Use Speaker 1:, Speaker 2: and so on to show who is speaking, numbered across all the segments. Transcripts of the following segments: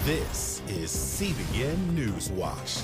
Speaker 1: This is CBN NewsWatch.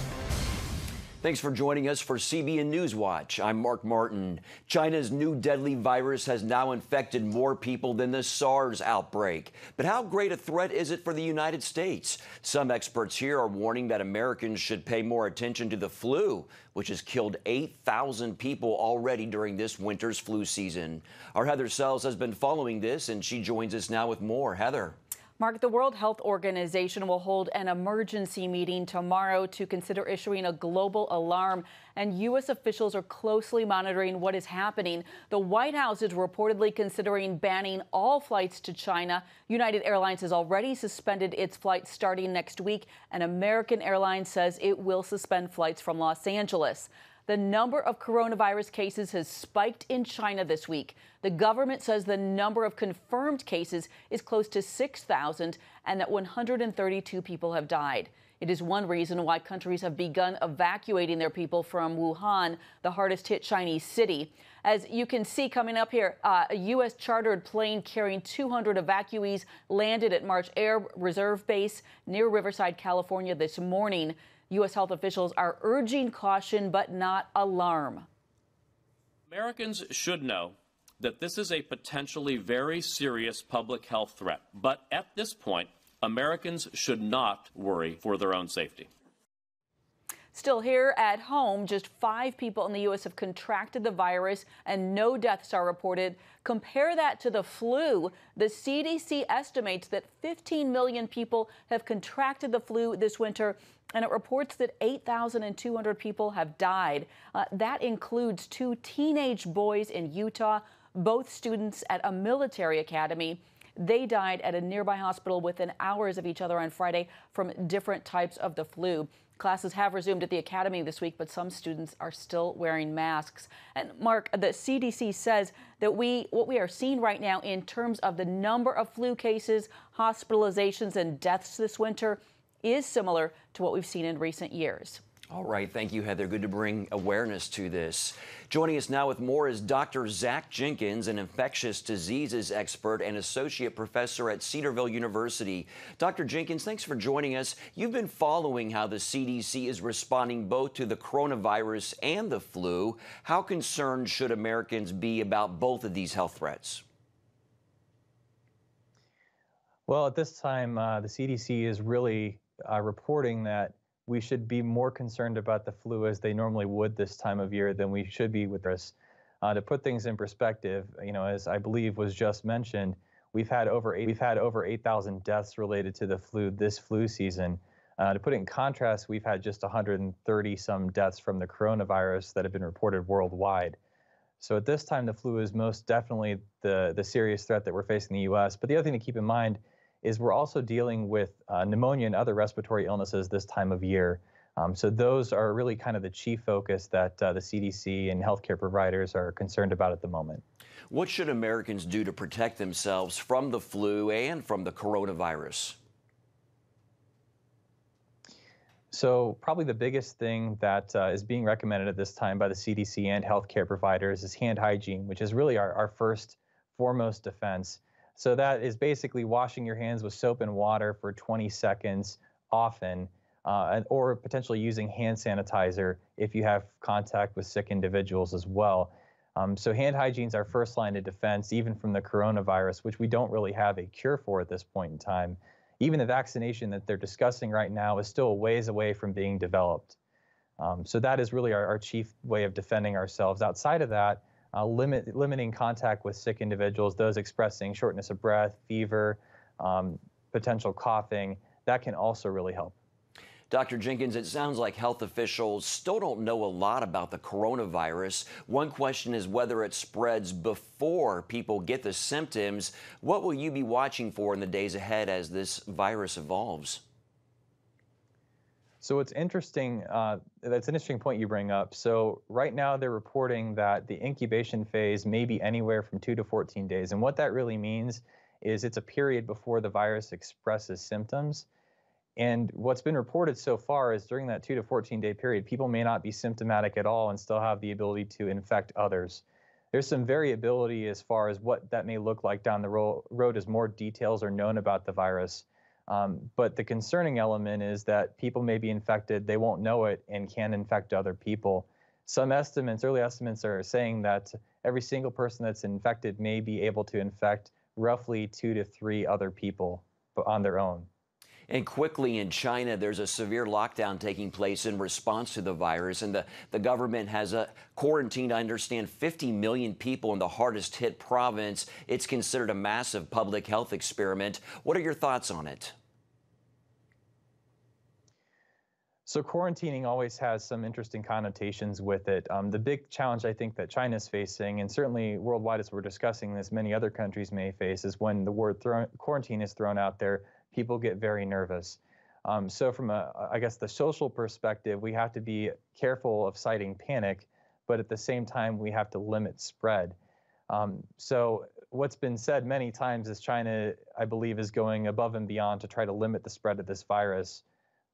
Speaker 2: Thanks for joining us for CBN NewsWatch. I'm Mark Martin. China's new deadly virus has now infected more people than the SARS outbreak. But how great a threat is it for the United States? Some experts here are warning that Americans should pay more attention to the flu, which has killed 8,000 people already during this winter's flu season. Our Heather Sells has been following this, and she joins us now with more. Heather.
Speaker 3: Mark, the World Health Organization will hold an emergency meeting tomorrow to consider issuing a global alarm, and U.S. officials are closely monitoring what is happening. The White House is reportedly considering banning all flights to China. United Airlines has already suspended its flights starting next week, and American Airlines says it will suspend flights from Los Angeles. The number of coronavirus cases has spiked in China this week. The government says the number of confirmed cases is close to 6,000 and that 132 people have died. It is one reason why countries have begun evacuating their people from Wuhan, the hardest hit Chinese city. As you can see coming up here, a U.S. chartered plane carrying 200 evacuees landed at March Air Reserve Base near Riverside, California this morning. U.S. health officials are urging caution but not alarm.
Speaker 4: Americans should know that this is a potentially very serious public health threat. But at this point, Americans should not worry for their own safety.
Speaker 3: Still here at home, just 5 people in the U.S. have contracted the virus and no deaths are reported. Compare that to the flu. The CDC estimates that 15 million people have contracted the flu this winter, and it reports that 8,200 people have died. That includes 2 teenage boys in Utah, both students at a military academy. They died at a nearby hospital within hours of each other on Friday from different types of the flu. Classes have resumed at the academy this week, but some students are still wearing masks. And Mark, the CDC says that what we are seeing right now in terms of the number of flu cases, hospitalizations, and deaths this winter is similar to what we've seen in recent years.
Speaker 2: All right. Thank you, Heather. Good to bring awareness to this. Joining us now with more is Dr. Zach Jenkins, an infectious diseases expert and associate professor at Cedarville University. Dr. Jenkins, thanks for joining us. You've been following how the CDC is responding both to the coronavirus and the flu. How concerned should Americans be about both of these health threats?
Speaker 5: Well, at this time, the CDC is really reporting that we should be more concerned about the flu as they normally would this time of year than we should be with this. To put things in perspective, as I believe was just mentioned, we've had over 8,000 deaths related to the flu this flu season. To put it in contrast, we've had just 130 some deaths from the coronavirus that have been reported worldwide. So at this time, the flu is most definitely the serious threat that we're facing in the U.S. But the other thing to keep in mind is we're also dealing with pneumonia and other respiratory illnesses this time of year. So those are really kind of the chief focus that the CDC and healthcare providers are concerned about at the moment.
Speaker 2: What should Americans do to protect themselves from the flu and from the coronavirus?
Speaker 5: So probably the biggest thing that is being recommended at this time by the CDC and healthcare providers is hand hygiene, which is really our foremost defense. So that is basically washing your hands with soap and water for 20 seconds often, or potentially using hand sanitizer if you have contact with sick individuals as well. So hand hygiene is our first line of defense, even from the coronavirus, which we don't really have a cure for at this point in time. Even the vaccination that they're discussing right now is still a ways away from being developed. So that is really our chief way of defending ourselves. Outside of that, limiting contact with sick individuals, those expressing shortness of breath, fever, potential coughing, that can also really help.
Speaker 2: Dr. Jenkins, it sounds like health officials still don't know a lot about the coronavirus. One question is whether it spreads before people get the symptoms. What will you be watching for in the days ahead as this virus evolves?
Speaker 5: So it's interesting, that's an interesting point you bring up. So right now they're reporting that the incubation phase may be anywhere from 2 to 14 days. And what that really means is it's a period before the virus expresses symptoms. And what's been reported so far is during that 2 to 14-day period, people may not be symptomatic at all and still have the ability to infect others. There's some variability as far as what that may look like down the road as more details are known about the virus. But the concerning element is that people may be infected, they won't know it, and can infect other people. Some estimates, early estimates, are saying that every single person that's infected may be able to infect roughly 2 to 3 other people on their own.
Speaker 2: And quickly in China, there's a severe lockdown taking place in response to the virus, and the government has quarantined, I understand, 50 million people in the hardest hit province. It's considered a massive public health experiment. What are your thoughts on it?
Speaker 5: So quarantining always has some interesting connotations with it. The big challenge I think that China's facing, and certainly worldwide as we're discussing this, many other countries may face, is when the word quarantine is thrown out there, people get very nervous. So from I guess the social perspective, we have to be careful of citing panic, but at the same time, we have to limit spread. So what's been said many times is China, I believe, is going above and beyond to try to limit the spread of this virus.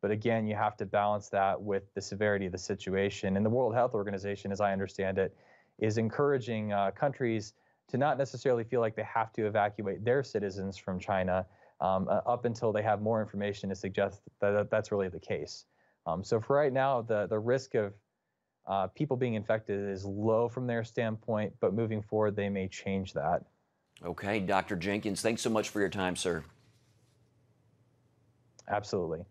Speaker 5: But again, you have to balance that with the severity of the situation. And the World Health Organization, as I understand it, is encouraging countries to not necessarily feel like they have to evacuate their citizens from China up until they have more information to suggest that that's really the case. So for right now, the risk of people being infected is low from their standpoint, but moving forward, they may change that.
Speaker 2: Okay, Dr. Jenkins, thanks so much for your time, sir.
Speaker 5: Absolutely.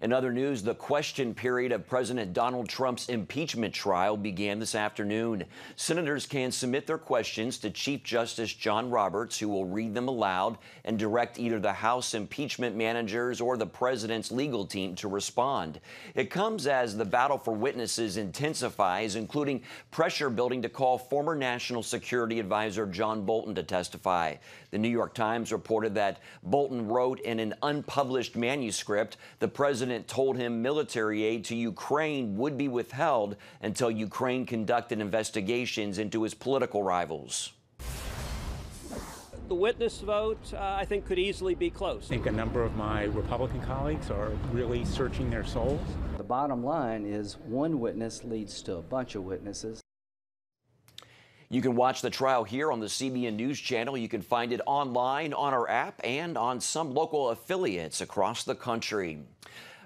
Speaker 2: In other news, the question period of President Donald Trump's impeachment trial began this afternoon. Senators can submit their questions to Chief Justice John Roberts, who will read them aloud and direct either the House impeachment managers or the president's legal team to respond. It comes as the battle for witnesses intensifies, including pressure building to call former National Security Advisor John Bolton to testify. The New York Times reported that Bolton wrote in an unpublished manuscript the president told him military aid to Ukraine would be withheld until Ukraine conducted investigations into his political rivals.
Speaker 6: The witness vote, I think, could easily be close.
Speaker 7: I think a number of my Republican colleagues are really searching their souls.
Speaker 8: The bottom line is one witness leads to a bunch of witnesses.
Speaker 2: You can watch the trial here on the CBN News Channel. You can find it online on our app and on some local affiliates across the country.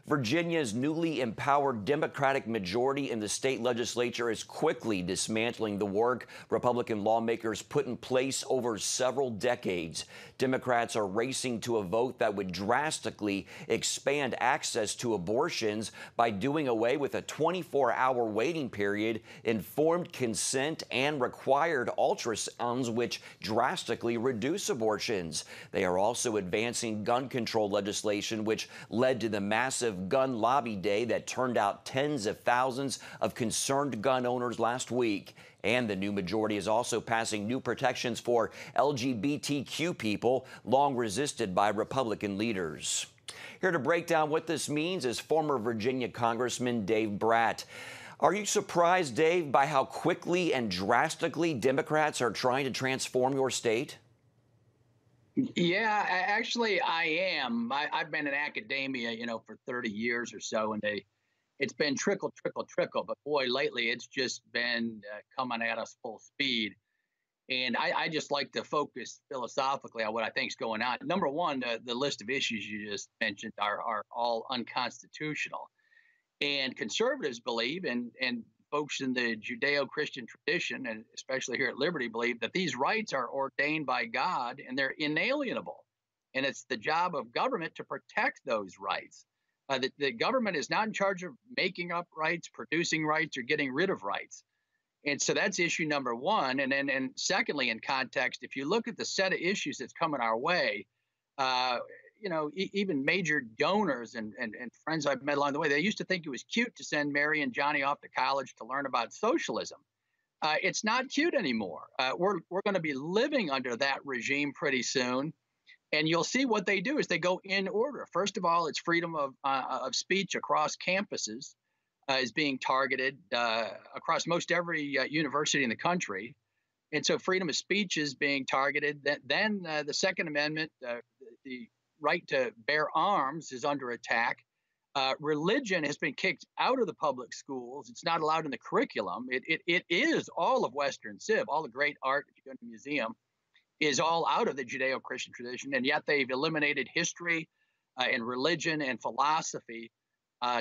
Speaker 2: Virginia's newly empowered Democratic majority in the state legislature is quickly dismantling the work Republican lawmakers put in place over several decades. Democrats are racing to a vote that would drastically expand access to abortions by doing away with a 24-hour waiting period, informed consent, and required ultrasounds, which drastically reduce abortions. They are also advancing gun control legislation, which led to the massive gun lobby day that turned out tens of thousands of concerned gun owners last week. And the new majority is also passing new protections for LGBTQ people, long resisted by Republican leaders. Here to break down what this means is former Virginia Congressman Dave Bratt. Are you surprised, Dave, by how quickly and drastically Democrats are trying to transform your state?
Speaker 9: Yeah, actually, I am. I've been in academia, for 30 years or so, and it's been trickle, trickle, trickle. But boy, lately it's just been coming at us full speed. And I just like to focus philosophically on what I think is going on. Number one, the list of issues you just mentioned are all unconstitutional. And conservatives believe, and folks in the Judeo-Christian tradition, and especially here at Liberty, believe that these rights are ordained by God and they're inalienable. And it's the job of government to protect those rights. The government is not in charge of making up rights, producing rights, or getting rid of rights. And so that's issue number one. And secondly, in context, if you look at the set of issues that's coming our way, even major donors and friends I've met along the way, they used to think it was cute to send Mary and Johnny off to college to learn about socialism. It's not cute anymore. We're going to be living under that regime pretty soon. And you'll see what they do is they go in order. First of all, it's freedom of speech across campuses is being targeted across most every university in the country. And so freedom of speech is being targeted. Then the Second Amendment, the right to bear arms is under attack. Religion has been kicked out of the public schools. It's not allowed in the curriculum. It is all of Western Civ. All the great art, if you go to a museum, is all out of the Judeo-Christian tradition. And yet they've eliminated history in religion and philosophy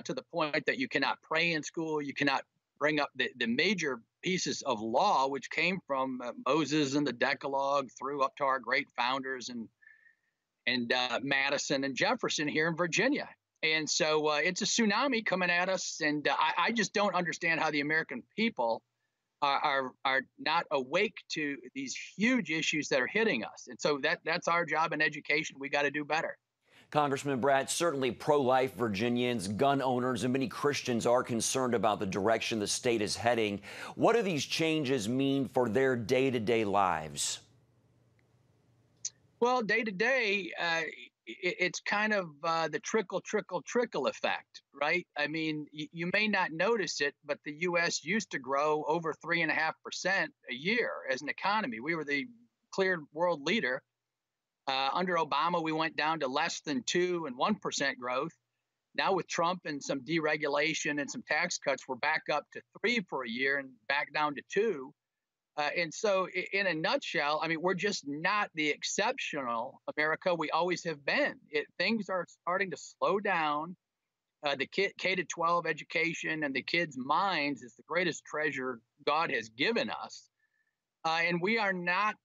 Speaker 9: to the point that you cannot pray in school. You cannot bring up the major pieces of law, which came from Moses and the Decalogue through up to our great founders and Madison and Jefferson here in Virginia. And so it's a tsunami coming at us. And I just don't understand how the American people are not awake to these huge issues that are hitting us. And so that's our job in education. We got to do better.
Speaker 2: Congressman Bratt, certainly pro-life Virginians, gun owners, and many Christians are concerned about the direction the state is heading. What do these changes mean for their day-to-day lives?
Speaker 9: Well, day to day, it's kind of the trickle effect, right? I mean, you may not notice it, but the U.S. used to grow over 3.5% a year as an economy. We were the clear world leader. Under Obama, we went down to less than 2% and 1% growth. Now with Trump and some deregulation and some tax cuts, we're back up to 3% for a year and back down to 2%. And so in a nutshell, I mean, we're just not the exceptional America we always have been. Things are starting to slow down. The K-12 education and the kids' minds is the greatest treasure God has given us. And we are not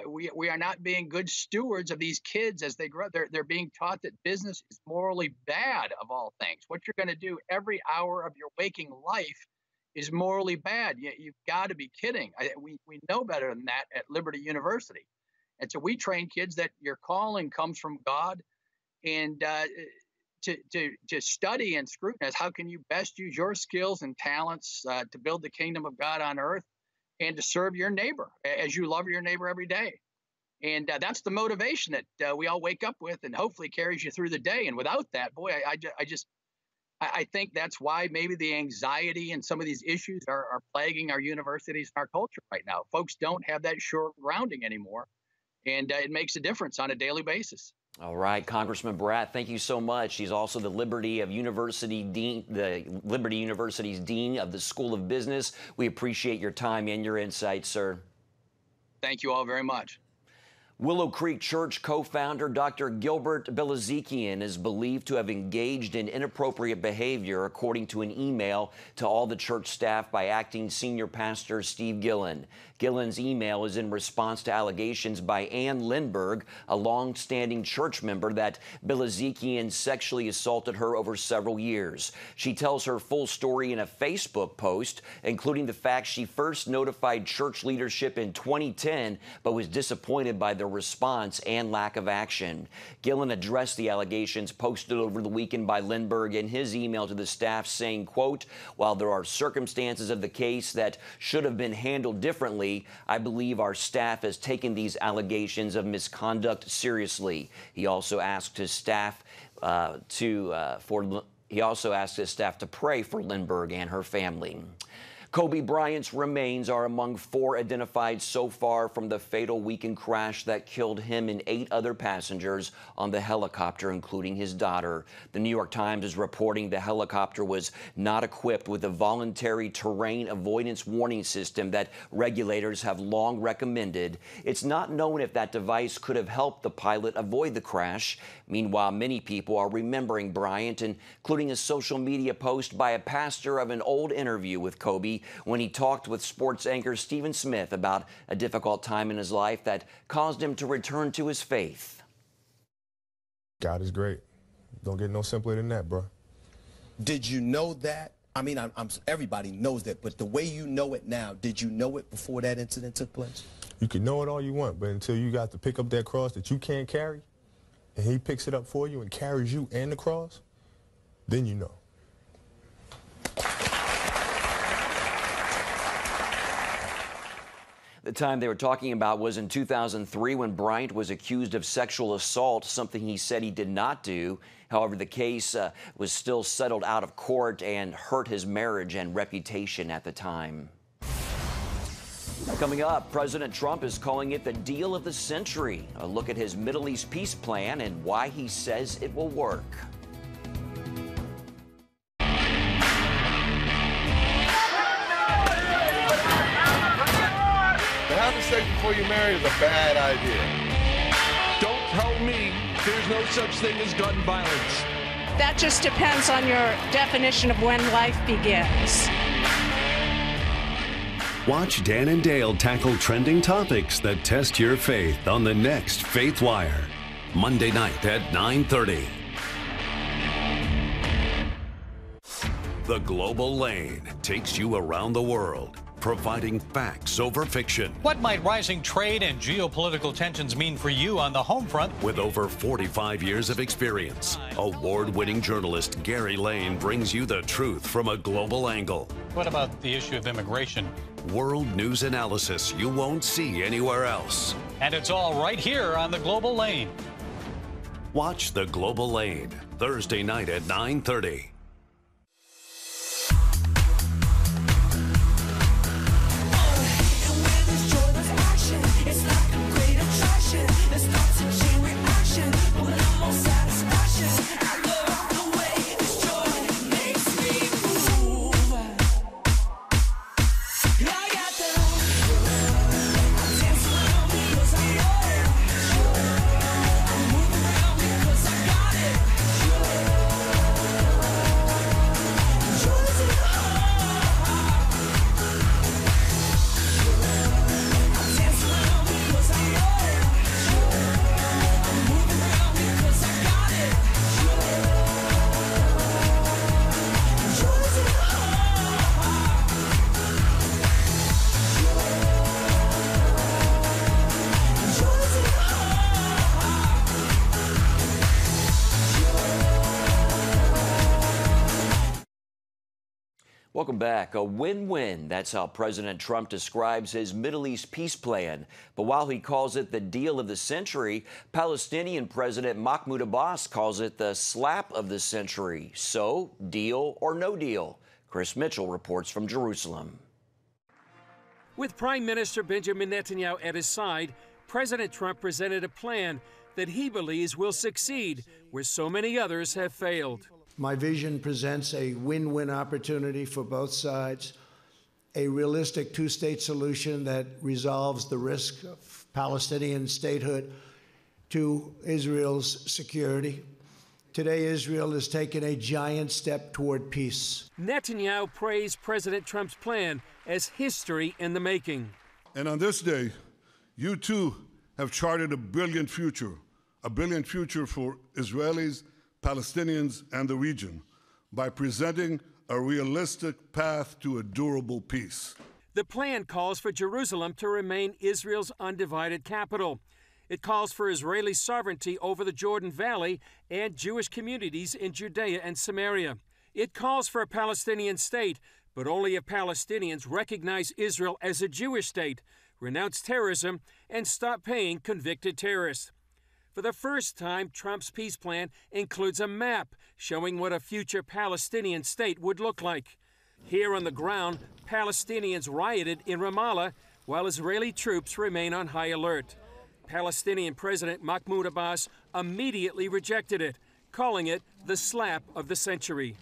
Speaker 9: we are not being good stewards of these kids as they grow. They're being taught that business is morally bad of all things. What you're going to do every hour of your waking life is morally bad. You've got to be kidding. We know better than that at Liberty University. And so we train kids that your calling comes from God, and to study and scrutinize how can you best use your skills and talents to build the kingdom of God on earth and to serve your neighbor as you love your neighbor every day. And that's the motivation that we all wake up with and hopefully carries you through the day. And without that, boy, I think that's why maybe the anxiety and some of these issues are plaguing our universities and our culture right now. Folks don't have that sure grounding anymore, and it makes a difference on a daily basis.
Speaker 2: All right, Congressman Bratt, thank you so much. He's also the Liberty University's Dean of the School of Business. We appreciate your time and your insights, sir.
Speaker 9: Thank you all very much.
Speaker 2: Willow Creek Church co-founder Dr. Gilbert Bilezikian is believed to have engaged in inappropriate behavior, according to an email to all the church staff by acting senior pastor Steve Gillen. Gillen's email is in response to allegations by Ann Lindberg, a long-standing church member, that Bilezikian sexually assaulted her over several years. She tells her full story in a Facebook post, including the fact she first notified church leadership in 2010, but was disappointed by the response and lack of action. Gillen addressed the allegations posted over the weekend by Lindberg in his email to the staff, saying, quote, "While there are circumstances of the case that should have been handled differently, I believe our staff has taken these allegations of misconduct seriously." He also asked his staff to pray for Lindberg and her family. Kobe Bryant's remains are among 4 identified so far from the fatal weekend crash that killed him and 8 other passengers on the helicopter, including his daughter. The New York Times is reporting the helicopter was not equipped with a voluntary terrain avoidance warning system that regulators have long recommended. It's not known if that device could have helped the pilot avoid the crash. Meanwhile, many people are remembering Bryant, including a social media post by a pastor of an old interview with Kobe, when he talked with sports anchor Stephen Smith about a difficult time in his life that caused him to return to his faith.
Speaker 10: God is great. Don't get no simpler than that, bro.
Speaker 11: Did you know that? I mean, everybody knows that, but the way you know it now, did you know it before that incident took place?
Speaker 10: You can know it all you want, but until you got to pick up that cross that you can't carry, and he picks it up for you and carries you and the cross, then you know.
Speaker 2: The time they were talking about was in 2003, when Bryant was accused of sexual assault, something he said he did not do. However, the case was still settled out of court and hurt his marriage and reputation at the time. Coming up, President Trump is calling it the deal of the century. A look at his Middle East peace plan and why he says it will work.
Speaker 12: Having sex before you're married is a bad idea.
Speaker 13: Don't tell me
Speaker 12: There's no such thing as gun violence.
Speaker 13: That just depends on your definition of when life begins.
Speaker 14: Watch Dan and Dale tackle trending topics that test your faith on the next Faithwire, Monday night at 9:30. The Global Lane takes you around the world, providing facts over fiction.
Speaker 15: What might rising trade and geopolitical tensions mean for you on the home front?
Speaker 14: With over 45 years of experience, award-winning journalist Gary Lane brings you the truth from a global angle.
Speaker 15: What about the issue of immigration?
Speaker 14: World news analysis you won't see anywhere else.
Speaker 15: And it's all right here on the Global Lane.
Speaker 14: Watch The Global Lane, Thursday night at 9:30.
Speaker 2: Welcome back. A win-win. That's how President Trump describes his Middle East peace plan. But while he calls it the deal of the century, Palestinian President Mahmoud Abbas calls it the slap of the century. So, deal or no deal? Chris Mitchell reports from Jerusalem.
Speaker 16: With Prime Minister Benjamin Netanyahu at his side, President Trump presented a plan that he believes will succeed where so many others have failed.
Speaker 17: My vision presents a win-win opportunity for both sides, a realistic two-state solution that resolves the risk of Palestinian statehood to Israel's security. Today, Israel has taken a giant step toward peace.
Speaker 16: Netanyahu praised President Trump's plan as history in the making.
Speaker 18: And on this day, you too have charted a brilliant future for Israelis, Palestinians, and the region by presenting a realistic path to a durable peace.
Speaker 16: The plan calls for Jerusalem to remain Israel's undivided capital. It calls for Israeli sovereignty over the Jordan Valley and Jewish communities in Judea and Samaria. It calls for a Palestinian state, but only if Palestinians recognize Israel as a Jewish state, renounce terrorism, and stop paying convicted terrorists. For the first time, Trump's peace plan includes a map showing what a future Palestinian state would look like. Here on the ground, Palestinians rioted in Ramallah while Israeli troops remain on high alert. Palestinian President Mahmoud Abbas immediately rejected it, calling it the slap of the century.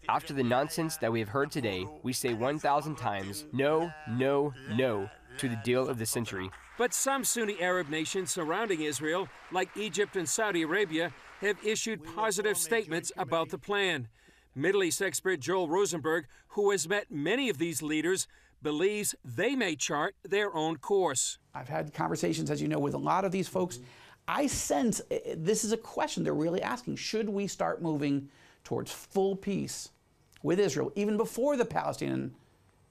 Speaker 19: After the nonsense that we have heard today, we say 1,000 times, no, no, no, to the deal of the century.
Speaker 16: But some Sunni Arab nations surrounding Israel, like Egypt and Saudi Arabia, have issued positive statements about the plan. Middle East expert Joel Rosenberg, who has met many of these leaders, believes they may chart their own course.
Speaker 20: I've had conversations, as you know, with a lot of these folks. I sense this is a question they're really asking. Should we start moving towards full peace with Israel, even before the Palestinian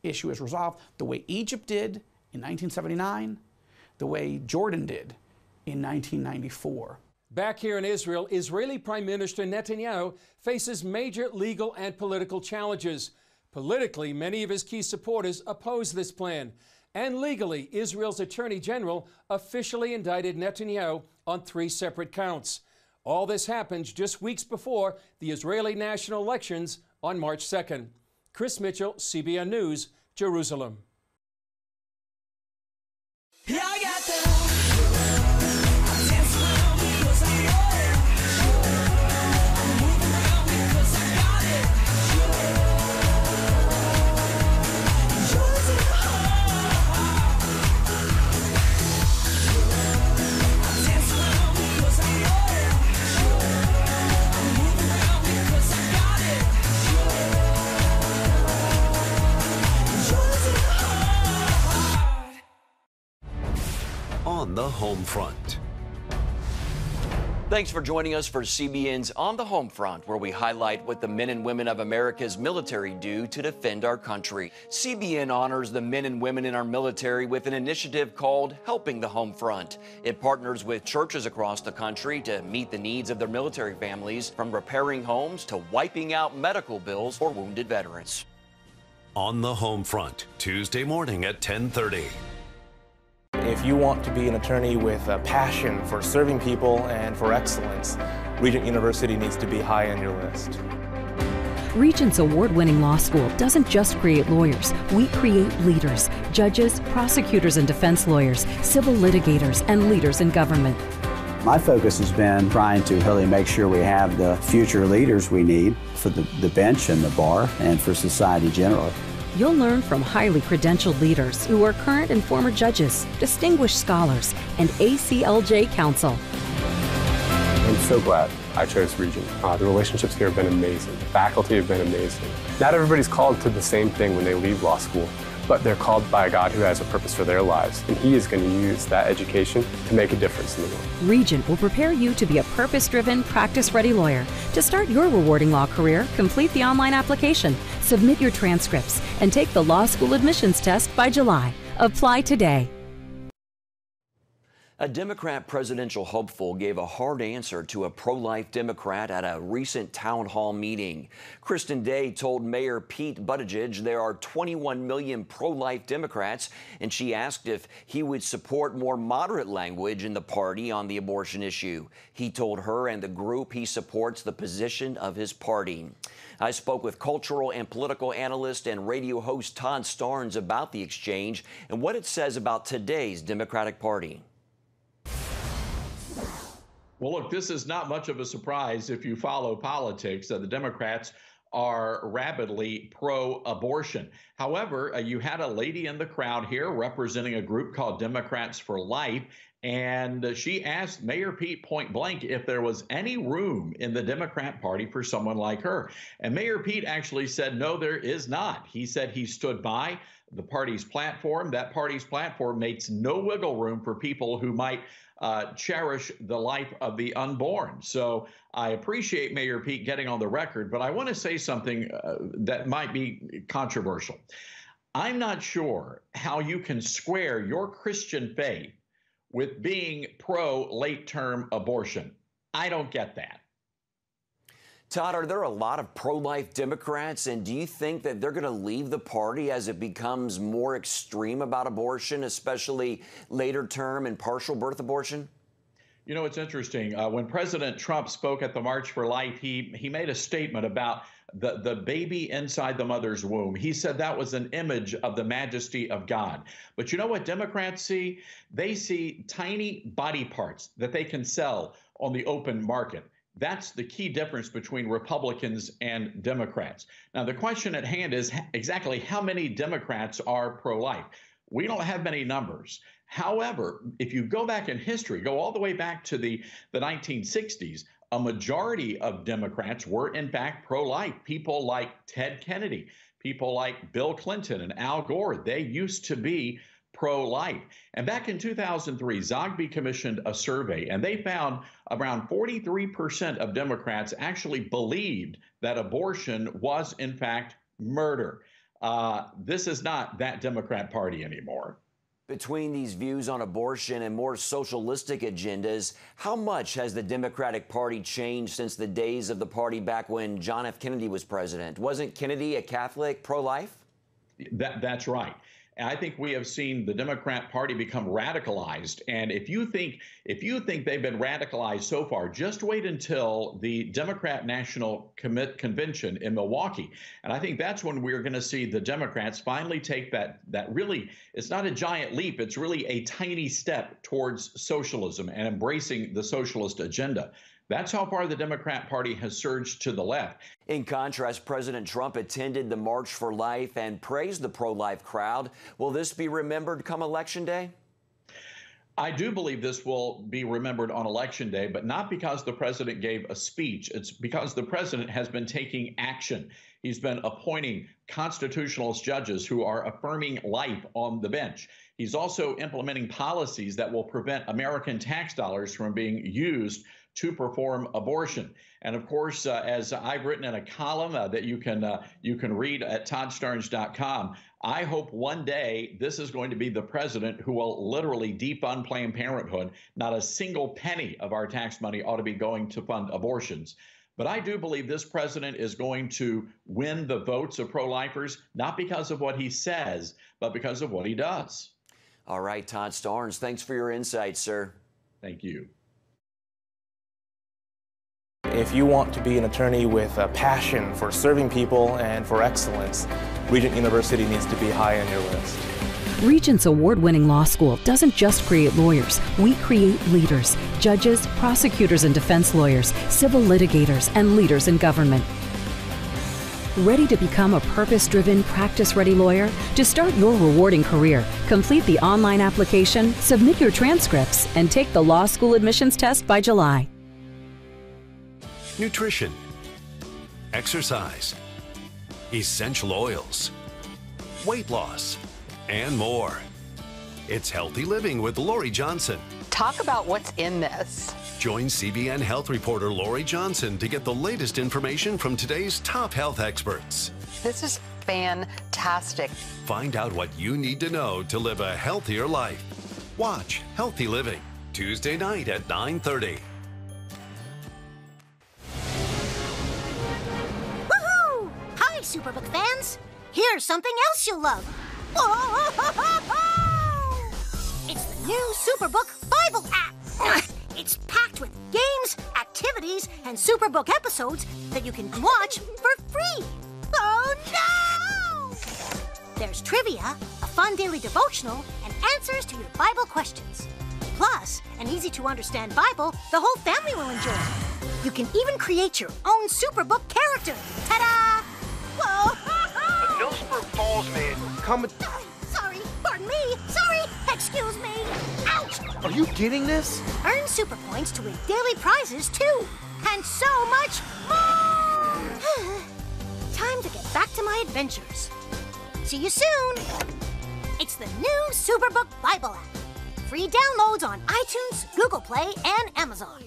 Speaker 20: issue is resolved, the way Egypt did in 1979, the way Jordan did in 1994.
Speaker 16: Back here in Israel, Israeli Prime Minister Netanyahu faces major legal and political challenges. Politically, many of his key supporters oppose this plan. And legally, Israel's Attorney General officially indicted Netanyahu on 3 separate counts. All this happens just weeks before the Israeli national elections on March 2nd. Chris Mitchell, CBN News, Jerusalem.
Speaker 14: Homefront.
Speaker 2: Thanks for joining us for CBN's On the Homefront, where we highlight what the men and women of America's military do to defend our country. CBN honors the men and women in our military with an initiative called Helping the Homefront. It partners with churches across the country to meet the needs of their military families, from repairing homes to wiping out medical bills for wounded veterans.
Speaker 14: On the Homefront, Tuesday morning at 10:30.
Speaker 21: If you want to be an attorney with a passion for serving people and for excellence, Regent University needs to be high on your list.
Speaker 22: Regent's award-winning law school doesn't just create lawyers. We create leaders, judges, prosecutors and defense lawyers, civil litigators, and leaders in government.
Speaker 23: My focus has been trying to really make sure we have the future leaders we need for the bench and the bar and for society generally.
Speaker 22: You'll learn from highly credentialed leaders who are current and former judges, distinguished scholars, and ACLJ counsel.
Speaker 24: I'm so glad I chose Regent. The relationships here have been amazing. The faculty have been amazing. Not everybody's called to the same thing when they leave law school, but they're called by a God who has a purpose for their lives, and He is going to use that education to make a difference in the world.
Speaker 22: Regent will prepare you to be a purpose-driven, practice-ready lawyer. To start your rewarding law career, complete the online application, submit your transcripts, and take the law school admissions test by July. Apply today.
Speaker 2: A Democrat presidential hopeful gave a hard answer to a pro-life Democrat at a recent town hall meeting. Kristen Day told Mayor Pete Buttigieg there are 21 million pro-life Democrats, and she asked if he would support more moderate language in the party on the abortion issue. He told her and the group he supports the position of his party. I spoke with cultural and political analyst and radio host Todd Starnes about the exchange and what it says about today's Democratic Party.
Speaker 25: Well, look, this is not much of a surprise if you follow politics. The Democrats are rabidly pro-abortion. However, you had a lady in the crowd here representing a group called Democrats for Life, and she asked Mayor Pete point blank if there was any room in the Democrat Party for someone like her. And Mayor Pete actually said, no, there is not. He said he stood by the party's platform. That party's platform makes no wiggle room for people who might cherish the life of the unborn. So I appreciate Mayor Pete getting on the record, but I want to say something that might be controversial. I'm not sure how you can square your Christian faith with being pro-late-term abortion. I don't get that.
Speaker 2: Todd, are there a lot of pro-life Democrats, and do you think that they're going to leave the party as it becomes more extreme about abortion, especially later term and partial birth abortion?
Speaker 25: You know, it's interesting. When President Trump spoke at the March for Life, he made a statement about the baby inside the mother's womb. He said that was an image of the majesty of God. But you know what Democrats see? They see tiny body parts that they can sell on the open market. That's the key difference between Republicans and Democrats. Now, the question at hand is exactly how many Democrats are pro-life? We don't have many numbers. However, if you go back in history, go all the way back to the 1960s, a majority of Democrats were, in fact, pro-life. People like Ted Kennedy, people like Bill Clinton and Al Gore, they used to be pro-life. And back in 2003, Zogby commissioned a survey, and they found around 43% of Democrats actually believed that abortion was, in fact, murder. This is not that Democrat Party anymore.
Speaker 2: Between these views on abortion and more socialistic agendas, how much has the Democratic Party changed since the days of the party back when John F. Kennedy was president? Wasn't Kennedy a Catholic, pro-life?
Speaker 25: That's right. I think we have seen the Democrat Party become radicalized. And if you think they've been radicalized so far, just wait until the Democrat National Convention in Milwaukee. And I think that's when we're going to see the Democrats finally take that really, it's not a giant leap, it's really a tiny step towards socialism and embracing the socialist agenda. That's how far the Democrat Party has surged to the left.
Speaker 2: In contrast, President Trump attended the March for Life and praised the pro-life crowd. Will this be remembered come Election Day?
Speaker 25: I do believe this will be remembered on Election Day, but not because the president gave a speech. It's because the president has been taking action. He's been appointing constitutionalist judges who are affirming life on the bench. He's also implementing policies that will prevent American tax dollars from being used to perform abortion. And of course, as I've written in a column that you can read at toddstearns.com, I hope one day this is going to be the president who will literally defund Planned Parenthood. Not a single penny of our tax money ought to be going to fund abortions. But I do believe this president is going to win the votes of pro-lifers, not because of what he says, but because of what he does.
Speaker 2: All right, Todd Stearns, thanks for your insights, sir.
Speaker 25: Thank you.
Speaker 21: If you want to be an attorney with a passion for serving people and for excellence, Regent University needs to be high on your list.
Speaker 22: Regent's award-winning law school doesn't just create lawyers. We create leaders, judges, prosecutors and defense lawyers, civil litigators, and leaders in government. Ready to become a purpose-driven, practice-ready lawyer? To start your rewarding career, complete the online application, submit your transcripts, and take the law school admissions test by July.
Speaker 14: Nutrition, exercise, essential oils, weight loss, and more. It's Healthy Living with Lori Johnson.
Speaker 1: Talk about what's in this.
Speaker 14: Join CBN health reporter Lori Johnson to get the latest information from today's top health experts.
Speaker 1: This is fantastic.
Speaker 14: Find out what you need to know to live a healthier life. Watch Healthy Living, Tuesday night at 9:30.
Speaker 3: Woohoo! Hi, Superbook fans. Here's something else you'll love. It's the new Superbook Bible app. It's packed with games, activities, and Superbook episodes that you can watch for free. Oh no! There's trivia, a fun daily devotional, and answers to your Bible questions. Plus, an easy-to-understand Bible the whole family will enjoy. You can even create your own Superbook character. Ta-da! Whoa!
Speaker 4: Millsburg Falls man, come.
Speaker 3: Sorry, pardon me. Sorry, excuse me. Ouch!
Speaker 4: Are you getting this?
Speaker 3: Earn super points to win daily prizes too, and so much more. Time to get back to my adventures. See you soon. It's the new Superbook Bible app. Free downloads on iTunes, Google Play, and Amazon.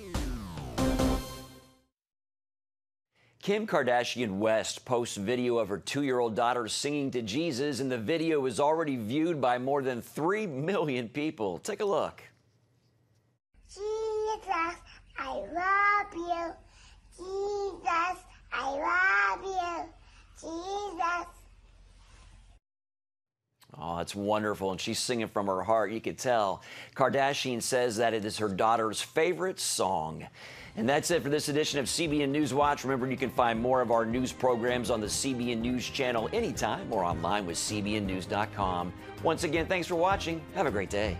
Speaker 2: Kim Kardashian West posts video of her 2-year-old daughter singing to Jesus, and the video is already viewed by more than 3 million people. Take a look.
Speaker 5: Jesus, I love you. Jesus, I love you. Jesus.
Speaker 2: Oh, that's wonderful, and she's singing from her heart. You could tell. Kardashian says that it is her daughter's favorite song. And that's it for this edition of CBN News Watch. Remember, you can find more of our news programs on the CBN News Channel anytime or online with cbnnews.com. Once again, thanks for watching. Have a great day.